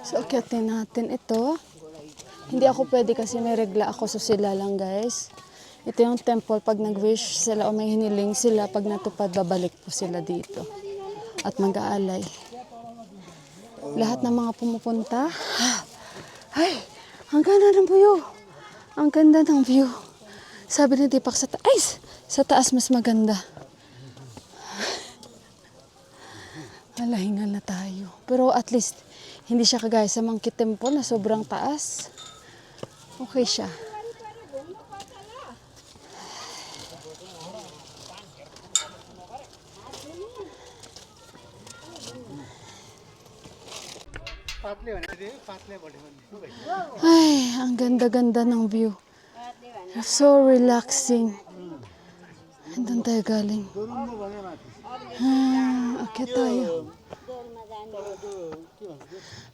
So, akyatin natin ito. Hindi ako pwede kasi may regla ako, so sila lang guys. Ito yung temple, pag nag-wish sila o may hiniling sila, pag natupad, babalik po sila dito. At mag-aalay. Lahat ng mga pumupunta, ay, ang ganda ng view. Ang ganda ng view. Sabi ni Deepak, sa taas mas maganda. Hingal na tayo. Pero at least, hindi siya kagaya sa Monkey Temple na sobrang taas. Okay siya. Ay, ang ganda-ganda ng view. So relaxing. Doon tayo galing. Akyat tayo.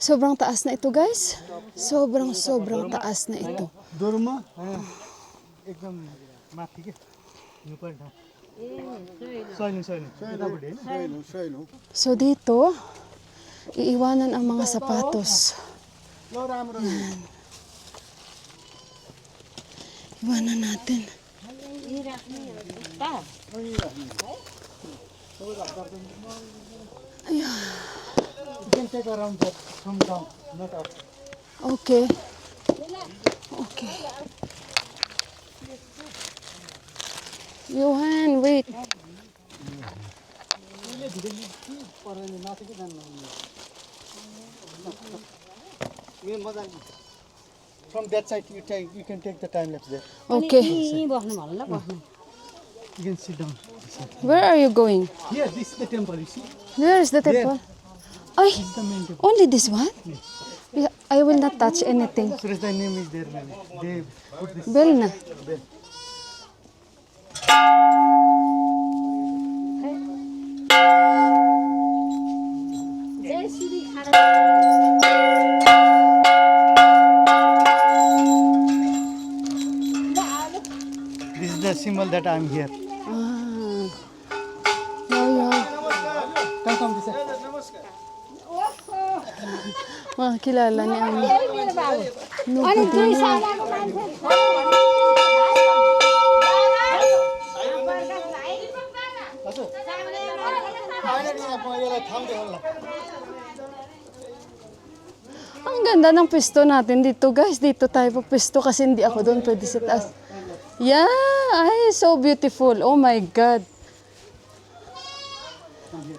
Sobrang taas na ito guys. Sobrang taas na ito. So dito, iiwanan ang mga sapatos. Yan. Iwanan natin. Ayan. Okay. Okay. Johan, wait. From that side, you can take the time lapse there. Okay. You can sit down. Where are you going? Here, this is the temple. You see? Where is the temple? Ay, This is the main temple. only this one? Yeah, I will not touch anything. So the name is there. Maybe. They put this Bell na. bell. This is the symbol that I'm here. Ah. Yeah. Come this side. Makakilala ni Ami. Nobody na. Ang ganda ng pwesto natin dito guys. Dito tayo pwesto kasi hindi ako doon pwede sa taas. Yeah, ay, so beautiful. Oh my God.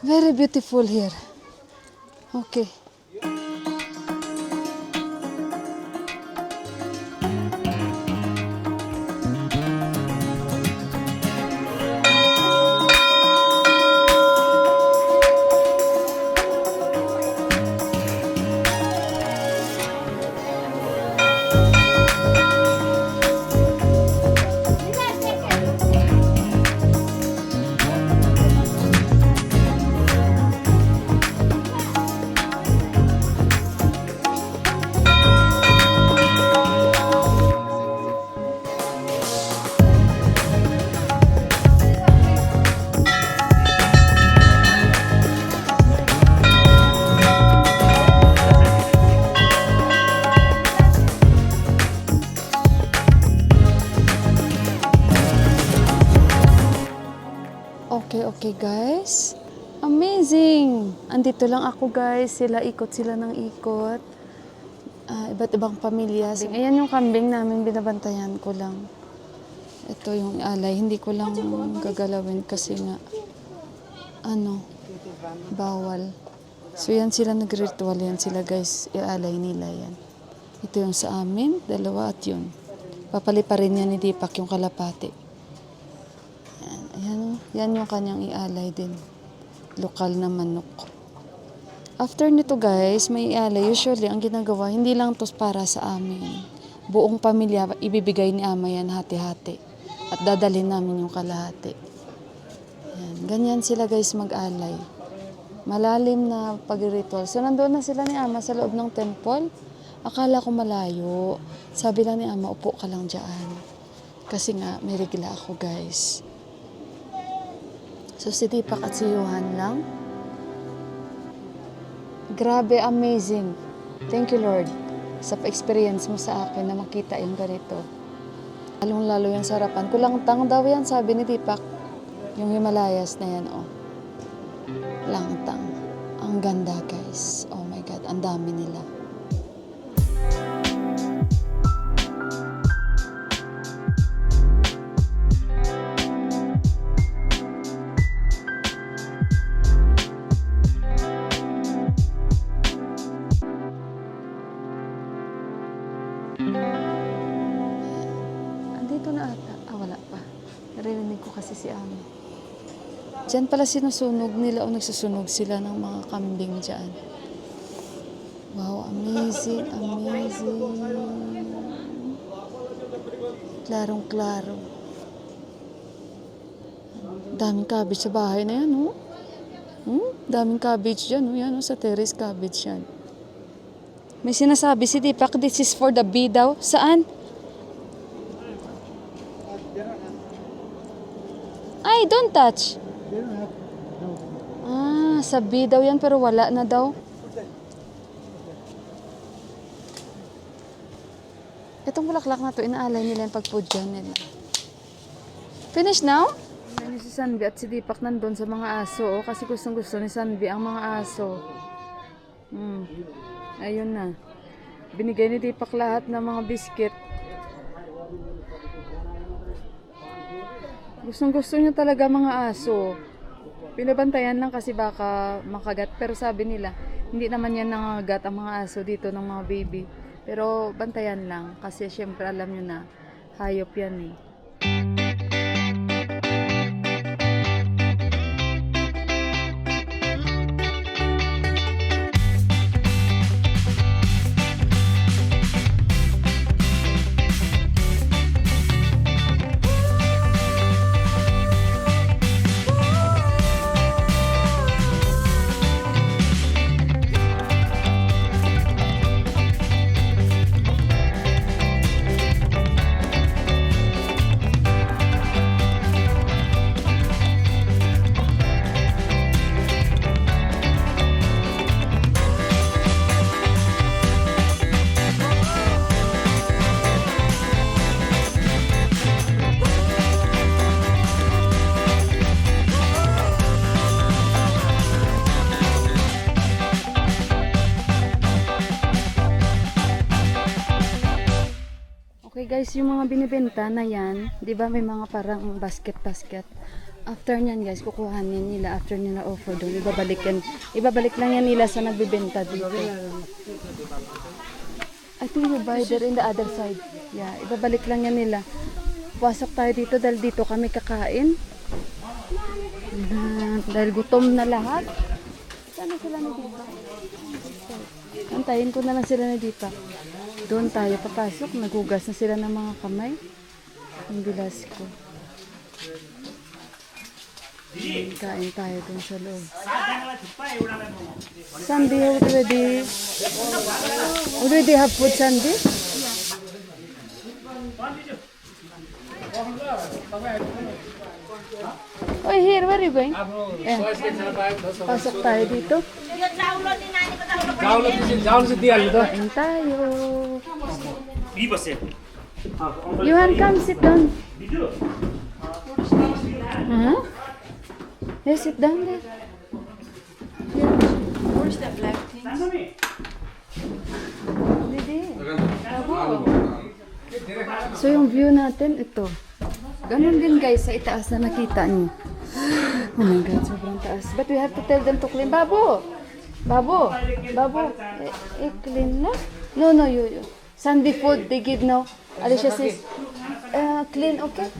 Very beautiful here. Okay. Okay guys, amazing! Andito lang ako guys, ikot sila ng ikot. Iba't ibang pamilya. Ayan yung kambing namin, binabantayan ko lang. Ito yung alay, hindi ko lang gagalawin kasi nga, bawal. So yan sila nag-ritual, yan sila guys, ialay nila yan. Ito yung sa amin, 2 at yun. Papaliparin niya ni Deepak yung kalapati. Yan yung kanyang ialay din. Lokal na manok. After nito guys, may ialay. Usually, ang ginagawa, hindi lang to para sa amin. buong pamilya, ibibigay ni Ama yan hati-hati. At dadalhin namin yung kalahati. Yan. Ganyan sila guys mag-alay. Malalim na pag-ritual. So nandoon na sila ni Ama sa loob ng temple. Akala ko malayo. Sabi lang ni Ama, upo ka lang dyan. Kasi nga, may regla ako guys. So si Deepak at si Johan lang. Grabe, amazing. Thank you Lord sa experience mo sa akin na makita yung ganito. Lalong-lalo yung sarapan. Kulangtang daw yan, sabi ni Deepak. Yung Himalayas na yan, oh. Langtang. Ang ganda, guys. Oh my God, ang dami nila. Andito na ata. Ah, wala pa. Narinig ko kasi si Ama. Diyan pala sinusunog nila o nagsusunog sila ng mga kambing dyan. Wow, amazing, amazing. Klarong-klaro. Daming cabbage sa bahay na yan, oh. Daming cabbage dyan, oh. Yan, oh, sa terrace cabbage yan. May sinasabi si Deepak, this is for the bee daw. Saan? Ay, don't touch. They don't have no. Ah, sabi daw yan pero wala na daw. Itong bulaklak na to, inaalay nila yung pagpudyan nila. Finish now? Ayun si Sanvi at si Deepak nandun sa mga aso. Oh, kasi gustong gusto ni Sanvi ang mga aso. Ayun na. Binigay ni Deepak lahat ng mga biscuit. Gustong gusto niya talaga mga aso. Pinabantayan lang kasi baka makagat. Pero sabi nila, hindi naman yan nangagat ang mga aso dito ng mga baby. Pero bantayan lang kasi syempre alam nyo na, hayop yan eh. Okay guys, yung mga binibenta na yan, di ba may mga parang basket. After nyan guys, kukuhanin nila after nila offer doon. Ibabalik lang yan nila sa nagbibenta dito. I think you buy there in the other side. Yeah, ibabalik lang yan nila. Pasok tayo dito dahil dito kami kakain. Dahil gutom na lahat. Sana sila na dito. Antayin ko na lang sila na dito. Doon tayo papasok. Nagugas na sila ng mga kamay. Ang bilas ko. Kain tayo doon sa loob. Sandy, already have food, Sandy? Oh, here, where are you going? Eh, pasok tayo dito. Kain tayo. Johan, come sit down. Huh? Yes, sit down there. Where's the black things? So yung view natin, ito. Ganun din guys sa itaas na nakita niyo. Oh my God, sobrang taas. But we have to tell them to clean. Babo! Clean na? No, you. Sunday food, they give now. Alicia says, clean, okay?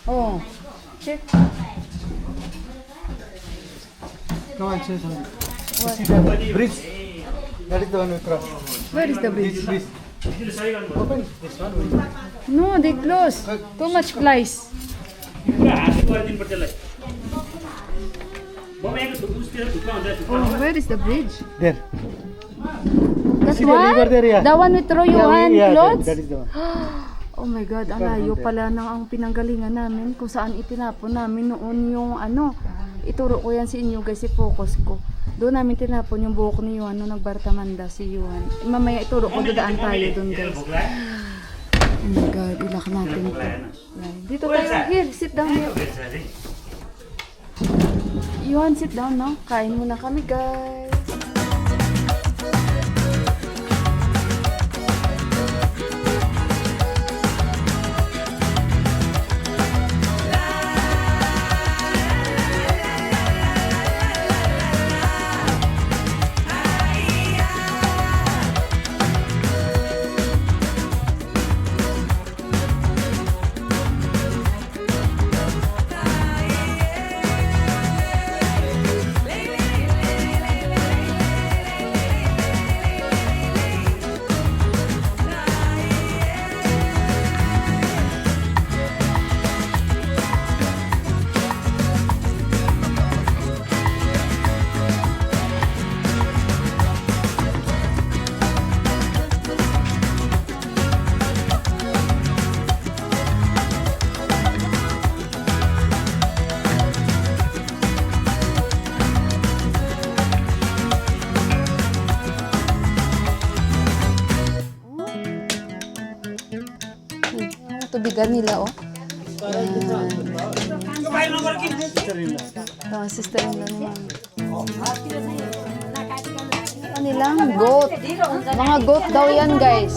Oh, check. Come on, say something. What? Bridge. That is the one we cross. Where is the bridge? This. Open this one. No, they close. Too much flies. Oh, where is the bridge? There. That See the river there, yeah. The one with Royohan clothes? that is the one. Oh my God, ang layo pala ng ang pinanggalingan namin kung saan itinapon namin noon yung ano. Ituro ko yan sa inyo guys, i-focus ko. Doon namin tinapon yung buhok ni Yuan nung nagbartamanda si Yuan. Mamaya ituro ko, dadaan tayo doon guys. Oh my God, ilak natin to. Yan. Dito tayo, here, sit down here. Yuan, sit down, no? Kain muna kami guys. Tubigan nila, oh. Oh, sister-in-law naman. Ano nilang goat. Mga goat daw yan, guys.